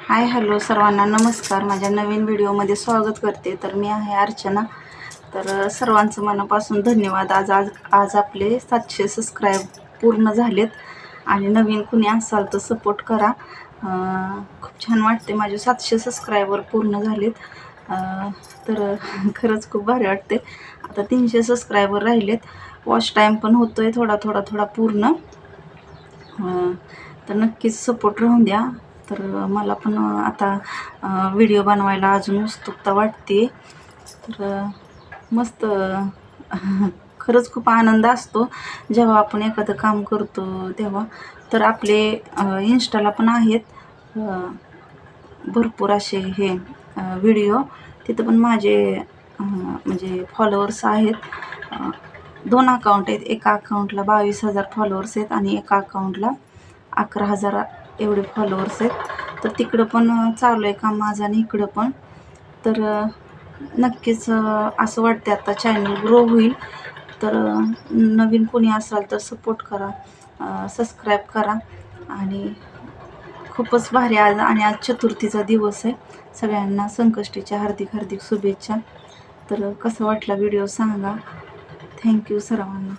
Hi hello सर्वांना नमस्कार. माझ्या नवीन व्हिडिओमध्ये स्वागत करते. तर मी आहे अर्चना. तर सर्वांचं मनापासून धन्यवाद. आज आज आज आपले 700 सबस्क्राईब पूर्ण झालेत आणि नवीन कुणी असाल तर सपोर्ट करा. खूप छान वाटते. माझे 700 सबस्क्रायबर पूर्ण झालेत. तर खरंच खूप भारी वाटते. आता 300 सबस्क्रायबर राहिलेत. वॉच टाईम पण होतो आहे थोडा पूर्ण. तर नक्कीच सपोर्ट राहून द्या. तर मला पण आता व्हिडिओ बनवायला अजून उत्सुकता वाटते. तर मस्त खरंच खूप आनंद असतो जेव्हा आपण एखादं काम करतो तेव्हा. तर आपले इन्स्टाला पण आहेत भरपूर असे हे व्हिडिओ. तिथं पण माझे म्हणजे फॉलोअर्स आहेत. 2 अकाउंट आहेत. एका अकाउंटला 22,000 फॉलोअर्स आहेत आणि एका अकाउंटला 11,000 एवढे फॉलोअर्स आहेत. तर तिकडं पण चालू आहे काम माझं आणि इकडं पण. तर नक्कीच असं वाटते आता चॅनल ग्रो होईल. तर नवीन कोणी असाल तर सपोर्ट करा, सबस्क्राईब करा. आणि खूपच भारी आणि आज चतुर्थीचा दिवस आहे. सगळ्यांना संकष्टीच्या हार्दिक शुभेच्छा. तर कसं वाटला व्हिडिओ सांगा. थँक्यू सर्वांना.